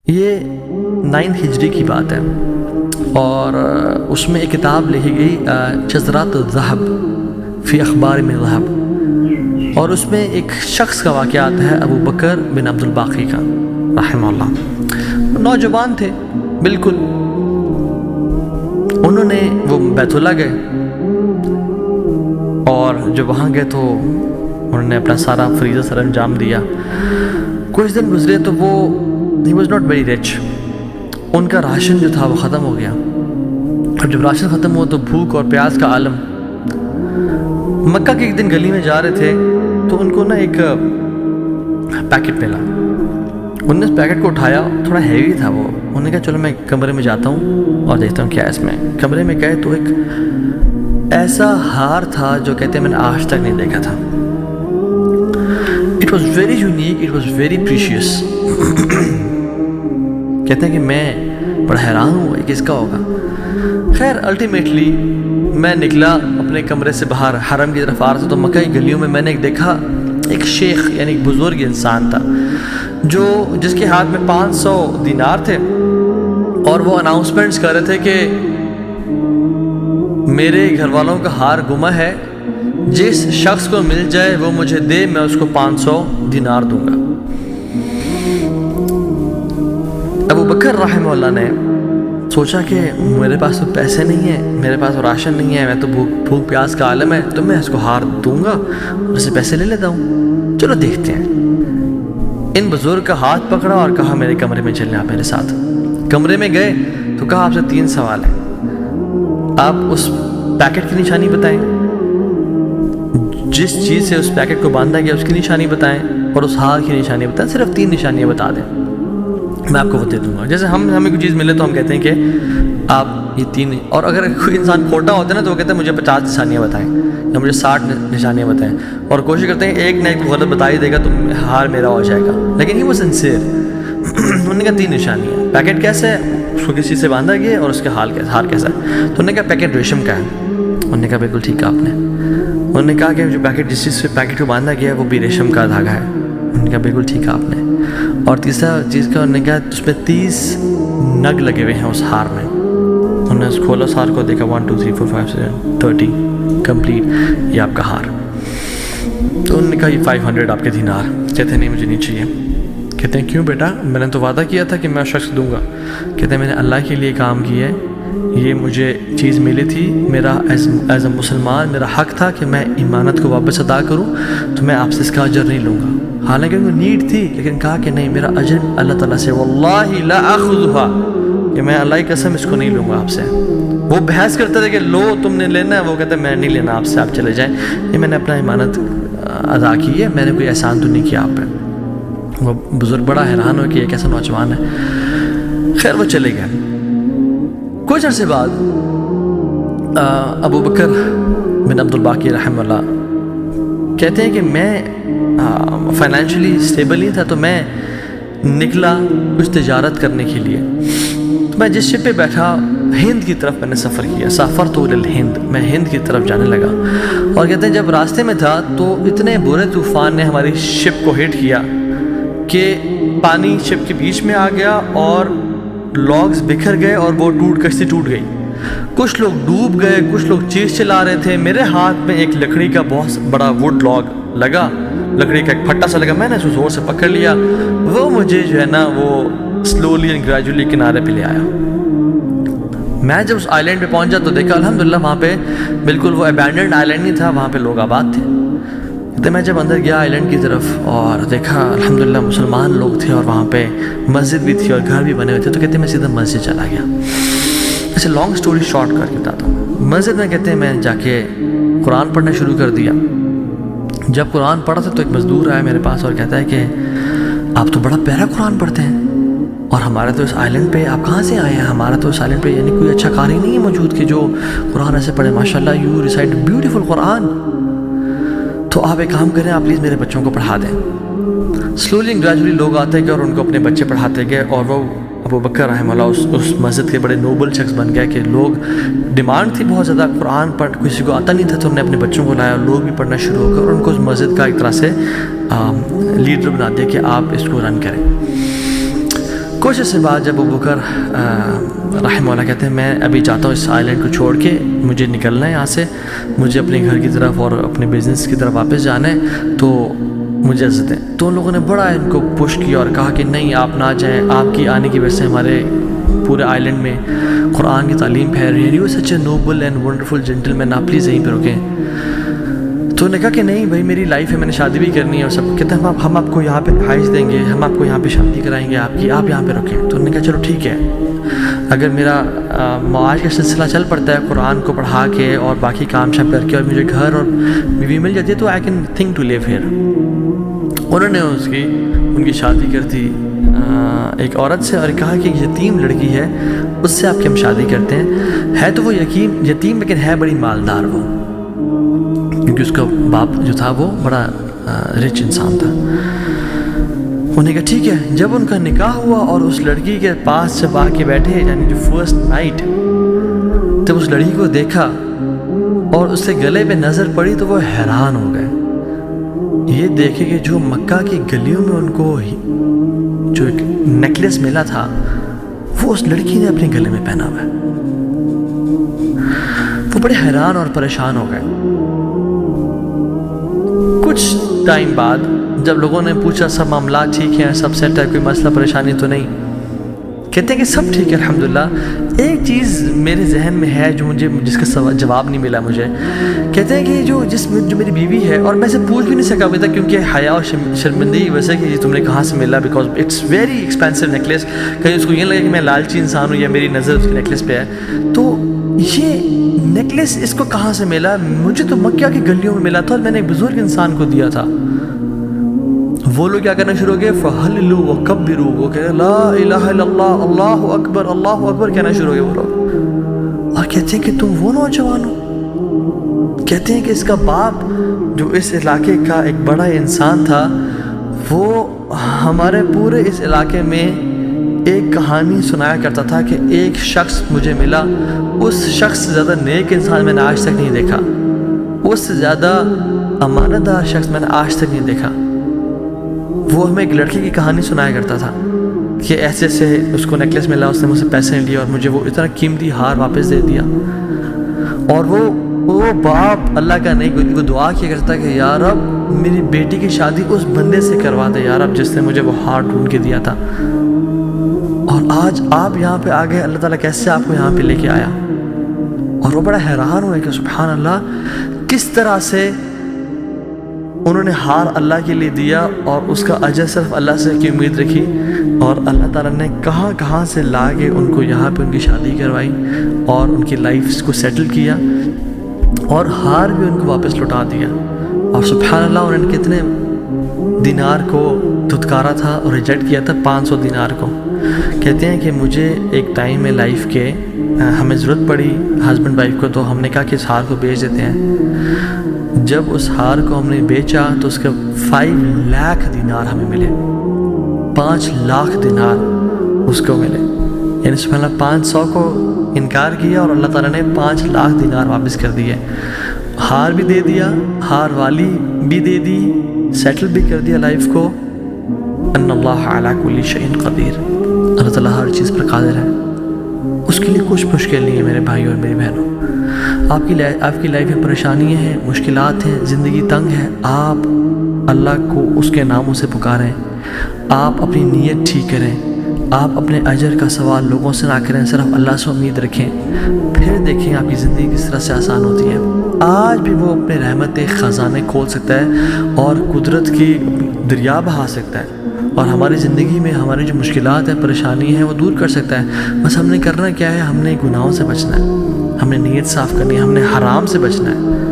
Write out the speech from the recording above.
یہ 9 ہجری کی بات ہے اور اس میں ایک کتاب لکھی گئی جزرات الذہب فی اخبار من ذہب، اور اس میں ایک شخص کا واقعہ آتا ہے ابو بکر بن عبد الباقی کا رحمہ اللہ۔ نوجوان تھے بالکل، انہوں نے وہ بیت اللہ گئے اور جب وہاں گئے تو انہوں نے اپنا سارا فریضہ سر انجام دیا۔ کچھ دن گزرے تو وہ he was not very rich، ان کا راشن جو تھا وہ ختم ہو گیا، اور جب راشن ختم ہوا تو بھوک اور پیاس کا عالم۔ مکہ کے ایک دن گلی میں جا رہے تھے تو ان کو نا ایک پیکٹ ملا، انہوں نے اس پیکٹ کو اٹھایا، تھوڑا ہیوی تھا وہ، انہوں نے کہا چلو میں کمرے میں جاتا ہوں اور دیکھتا ہوں کیا ہے اس میں۔ کمرے میں گئے تو ایک ایسا ہار تھا جو کہتے ہیں میں نے آج تک نہیں دیکھا تھا۔ It was very unique, it was very precious۔ کہتے ہیں کہ میں بڑا حیران ہوں یہ کس کا ہوگا۔ خیر الٹیمیٹلی میں نکلا اپنے کمرے سے باہر، حرم کی طرف آ رہا تھا تو مکہ کی گلیوں میں میں نے ایک دیکھا، ایک شیخ یعنی ایک بزرگ انسان تھا جس کے ہاتھ میں 500 دینار تھے، اور وہ اناؤنسمنٹس کر رہے تھے کہ میرے گھر والوں کا ہار گما ہے، جس شخص کو مل جائے وہ مجھے دے، میں اس کو 500 دینار دوں گا۔ ابو بکر رحمہ اللہ نے سوچا کہ میرے پاس تو پیسے نہیں ہیں، میرے پاس راشن نہیں ہے، میں تو بھوک پیاس کا عالم ہے، تو میں اس کو ہار دوں گا اور اسے پیسے لے لیتا ہوں، چلو دیکھتے ہیں۔ ان بزرگ کا ہاتھ پکڑا اور کہا میرے کمرے میں چلیں آپ میرے ساتھ۔ کمرے میں گئے تو کہا آپ سے 3 سوال ہیں، آپ اس پیکٹ کی نشانی بتائیں، جس چیز سے اس پیکٹ کو باندھا گیا اس کی نشانی بتائیں، اور اس ہار کی نشانی بتائیں، صرف 3 نشانیاں بتا دیں، میں آپ کو وہ دے دوں گا۔ جیسے ہمیں کوئی چیز ملے تو ہم کہتے ہیں کہ آپ یہ 3، اور اگر کوئی انسان کھوٹا ہوتا ہے نا تو وہ کہتے ہیں مجھے 50 نشانیاں بتائیں یا مجھے 60 نشانیاں بتائیں، اور کوشش کرتے ہیں ایک نہ ایک غلط بتا ہی دے گا تو ہار میرا ہو جائے گا، لیکن ہی وہ سنسیئر۔ انہوں نے کہا 3 نشانیاں، پیکٹ کیسا ہے، اس کو کسی سے باندھا گیا اور اس کا ہار کیسا ہے۔ تو انہوں نے کہا پیکٹ ریشم کا ہے۔ انہوں نے کہا بالکل ٹھیک ہے آپ نے۔ انہوں نے کہا کہ جو پیکٹ جس چیز سے پیکٹ کو باندھا گیا ہے وہ بھی ریشم کا دھاگا ہے۔ انہوں نے کہا بالکل ٹھیک ہے آپ نے۔ اور تیسرا چیز کا انہوں نے کہا اس میں 30 نگ لگے ہوئے ہیں اس ہار میں۔ انہوں نے اس کھولا اس ہار کو، دیکھا 1 2 3 4 5 6 30 کمپلیٹ، یہ آپ کا ہار۔ تو انہوں نے کہا یہ 500 آپ کے دینار۔ کہتے ہیں نہیں مجھے نہیں چاہیے۔ کہتے ہیں کیوں بیٹا، میں نے تو وعدہ کیا تھا کہ میں شخص دوں گا۔ کہتے ہیں میں نے اللہ کے لیے کام کیا ہے، یہ مجھے چیز ملی تھی، میرا ایز اے مسلمان میرا حق تھا کہ میں امانت کو واپس ادا کروں، تو میں آپ سے اس کا اجر نہیں لوں گا۔ حالانکہ ان کو نیڈ تھی، لیکن کہا کہ نہیں میرا اجر اللہ تعالیٰ سے، واللہ لا آخذها، کہ میں اللہ کی قسم اس کو نہیں لوں گا آپ سے۔ وہ بحث کرتے تھے کہ لو تم نے لینا ہے، وہ کہتے ہیں میں نہیں لینا آپ سے، آپ چلے جائیں، یہ میں نے اپنا امانت ادا کی ہے، میں نے کوئی احسان تو نہیں کیا آپ پہ۔ وہ بزرگ بڑا حیران ہو کہ یہ کیسا نوجوان ہے۔ خیر وہ چلے گئے۔ کچھ عرصے بعد ابو بکر بن عبد الباقی رحمہ اللہ کہتے ہیں کہ میں فائنینشلی اسٹیبل نہیں تھا، تو میں نکلا کچھ تجارت کرنے کے لیے۔ تو میں جس شپ پہ بیٹھا ہند کی طرف میں نے سفر کیا، سافرت الی الہند، میں ہند کی طرف جانے لگا۔ اور کہتے ہیں جب راستے میں تھا تو اتنے برے طوفان نے ہماری شپ کو ہٹ کیا کہ پانی شپ کے بیچ میں آ گیا اور لاگز بکھر گئے اور وہ کشتی ٹوٹ گئی۔ کچھ لوگ ڈوب گئے، کچھ لوگ چیز چلا رہے تھے۔ میرے ہاتھ میں ایک لکڑی کا بہت بڑا ووڈ لاگ لگا، لکڑی کا ایک پھٹا سا لگا، میں نے اس کو زور سے پکڑ لیا، وہ مجھے جو ہے نا وہ سلولی اینڈ گریجولی کنارے پہ لے آیا۔ میں جب اس آئی لینڈ پہ پہنچا تو دیکھا الحمدللہ وہاں پہ بالکل وہ ابینڈنڈ آئی لینڈ نہیں تھا، وہاں پہ لوگ آباد تھے۔ تو میں جب اندر گیا آئی لینڈ کی طرف اور دیکھا الحمدللہ مسلمان لوگ تھے، اور وہاں پہ مسجد بھی تھی اور گھر بھی بنے ہوئے تھے، تو کہتے ہیں میں سیدھا مسجد چلا گیا۔ ایسے لانگ سٹوری شارٹ کر کے بتاتا ہوں۔ مسجد میں کہتے ہیں میں جا کے قرآن پڑھنا شروع کر دیا۔ جب قرآن پڑھا تھا تو ایک مزدور آیا میرے پاس اور کہتا ہے کہ آپ تو بڑا پیارا قرآن پڑھتے ہیں، اور ہمارا تو اس آئی لینڈ پہ آپ کہاں سے آئے ہیں؟ ہمارا تو اس آئی لینڈ پہ یعنی کوئی اچھا قاری نہیں ہے موجود کہ جو قرآن ایسے پڑھے، ماشاء اللہ یو ریسائٹ بیوٹیفل قرآن، تو آپ ایک کام کریں، آپ پلیز میرے بچوں کو پڑھا دیں۔ سلولی اینڈ گریجولی لوگ آتے گئے اور ان کو اپنے بچے پڑھاتے گئے، اور وہ ابو بکر رحمہ اللہ اس مسجد کے بڑے نوبل شخص بن گئے کہ لوگ ڈیمانڈ تھی بہت زیادہ، قرآن پڑھ کسی کو آتا نہیں تھا، تو انہوں نے اپنے بچوں کو لایا اور لوگ بھی پڑھنا شروع ہو گئے، اور ان کو اس مسجد کا ایک طرح سے لیڈر بنا دیا کہ آپ اس کو رن کریں۔ کچھ عرصے بعد جب ابو بکر رحمہ اللہ کہتے ہیں میں ابھی چاہتا ہوں اس آئی لینڈ کو چھوڑ کے مجھے نکلنا ہے یہاں سے، مجھے اپنے گھر کی طرف اور اپنے بزنس کی طرف واپس جانا ہے، تو مجھے اجازت ہے. تو ان لوگوں نے بڑا ان کو پش کیا اور کہا کہ نہیں آپ نہ جائیں، آپ کی آنے کی وجہ سے ہمارے پورے آئی لینڈ میں قرآن کی تعلیم پھیل رہی ہے، you such a noble and wonderful gentleman, آپ پلیز یہیں پہ رکیں. تو انہوں نے کہا کہ نہیں بھائی میری لائف ہے، میں نے شادی بھی کرنی ہے اور سب. کہتے ہیں ہم آپ کو یہاں پہ رہائش دیں گے، ہم آپ کو یہاں پہ شادی کرائیں گے آپ کی، آپ یہاں پہ رکیں. تو انہوں نے کہا چلو ٹھیک ہے، اگر میرا معاش کا سلسلہ چل پڑتا ہے قرآن کو پڑھا کے اور باقی کام شام کر کے اور مجھے گھر اور بیوی مل جاتی ہے تو I can think to live here. انہوں نے ان کی شادی کر دی ایک عورت سے اور کہا کہ یتیم لڑکی ہے اس سے آپ کی ہم شادی کرتے ہیں. ہے تو وہ یتیم لیکن ہے بڑی مالدار وہ، کیونکہ اس کا باپ جو تھا وہ بڑا رچ انسان تھا. انہوں نے کہا ٹھیک ہے. جب ان کا نکاح ہوا اور اس لڑکی کے پاس جب آ کے بیٹھے، یعنی جو فرسٹ نائٹ جب اس لڑکی کو دیکھا اور اس سے گلے پہ نظر پڑی تو وہ حیران ہو گئے. یہ دیکھے کہ جو مکہ کی گلیوں میں ان کو جو ایک نیکلیس ملا تھا وہ اس لڑکی نے اپنے گلے میں پہنا ہوا ہے. وہ بڑے حیران اور پریشان ہو گئے. کچھ ٹائم بعد جب لوگوں نے پوچھا سب معاملات ٹھیک ہیں، سب سیٹ ہے، کوئی مسئلہ پریشانی تو نہیں، کہتے ہیں کہ سب ٹھیک ہے الحمدللہ. ایک چیز میرے ذہن میں ہے جس کا جواب نہیں ملا مجھے. کہتے ہیں کہ جو میری بیوی ہے، اور میں اسے پوچھ بھی نہیں سکا ابھی تک کیونکہ حیا اور شرمندگی ویسے کہ یہ تم نے کہاں سے ملا، because it's very expensive necklace. کہیں اس کو یہ لگے کہ میں لالچی انسان ہوں یا میری نظر اس کے نیکلیس پہ ہے. تو یہ نیکلیس اس کو کہاں سے ملا؟ مجھے تو مکہ کی گلیوں میں ملا تھا اور میں نے ایک بزرگ انسان کو دیا تھا. وہ لوگ کیا کرنا شروع ہو گئے، فَحَلِّلُوا وَكَبِّرُوا، وہ کہہ رہے لا الہ الا اللہ، اللہ اکبر اللہ اکبر کہنا شروع ہو گئے وہ لوگ. اور کہتے ہیں کہ تم وہ نوجوان ہو. کہتے ہیں کہ اس کا باپ جو اس علاقے کا ایک بڑا انسان تھا، وہ ہمارے پورے اس علاقے میں ایک کہانی سنایا کرتا تھا کہ ایک شخص مجھے ملا، اس شخص سے زیادہ نیک انسان میں نے آج تک نہیں دیکھا، اس سے زیادہ امانت دار شخص میں نے آج تک نہیں دیکھا. وہ ہمیں ایک لڑکی کی کہانی سنایا کرتا تھا کہ ایسے ایسے اس کو نیکلیس ملا، اس نے مجھ سے پیسے لیے اور مجھے وہ اتنا قیمتی ہار واپس دے دیا. اور وہ باپ اللہ کا نہیں کو دعا کیا کرتا کہ یا رب میری بیٹی کی شادی اس بندے سے کروا دے یا رب جس نے مجھے وہ ہار ڈھونڈ کے دیا تھا. اور آج آپ یہاں پہ آ گئے، اللہ تعالیٰ کیسے آپ کو یہاں پہ لے کے آیا. اور وہ بڑا حیران ہوئے کہ سبحان اللہ کس طرح سے انہوں نے ہار اللہ کے لیے دیا اور اس کا اجر صرف اللہ سے کی امید رکھی، اور اللہ تعالیٰ نے کہاں سے لا کے ان کو یہاں پہ ان کی شادی کروائی اور ان کی لائف کو سیٹل کیا اور ہار بھی ان کو واپس لوٹا دیا. اور سبحان اللہ انہوں نے کتنے دینار کو دھتکارا تھا اور ریجیکٹ کیا تھا، 500 دینار کو. کہتے ہیں کہ مجھے ایک ٹائم میں لائف کے ہمیں ضرورت پڑی ہسبینڈ وائف کو، تو ہم نے کہا کہ اس ہار کو بیچ دیتے ہیں. جب اس ہار کو ہم نے بیچا تو اس کے 5 لاکھ دینار ہمیں ملے، 5 لاکھ دینار اس کو ملے. یعنی سبحان اللہ 500 کو انکار کیا اور اللہ تعالیٰ نے 5 لاکھ دینار واپس کر دیے. ہار بھی دے دیا، ہار والی بھی دے دی، سیٹل بھی کر دیا لائف کو. ان اللہ علی کل شیء قدیر، اللہ تعالیٰ ہر چیز پر قادر ہے، اس کے لیے کچھ مشکل نہیں ہے میرے بھائی اور میری بہنوں. آپ کی لائف میں پریشانیاں ہیں، مشکلات ہیں، زندگی تنگ ہے، آپ اللہ کو اس کے ناموں سے پکاریں، آپ اپنی نیت ٹھیک کریں، آپ اپنے اجر کا سوال لوگوں سے نہ کریں، صرف اللہ سے امید رکھیں، پھر دیکھیں آپ کی زندگی کس طرح سے آسان ہوتی ہے. آج بھی وہ اپنے رحمت خزانے کھول سکتا ہے اور قدرت کی دریا بہا سکتا ہے، اور ہماری زندگی میں ہماری جو مشکلات ہیں، پریشانی ہیں، وہ دور کر سکتا ہے. بس ہم نے کرنا کیا ہے، ہم نے گناہوں سے بچنا ہے، ہم نے نیت صاف کرنی ہے، ہم نے حرام سے بچنا ہے.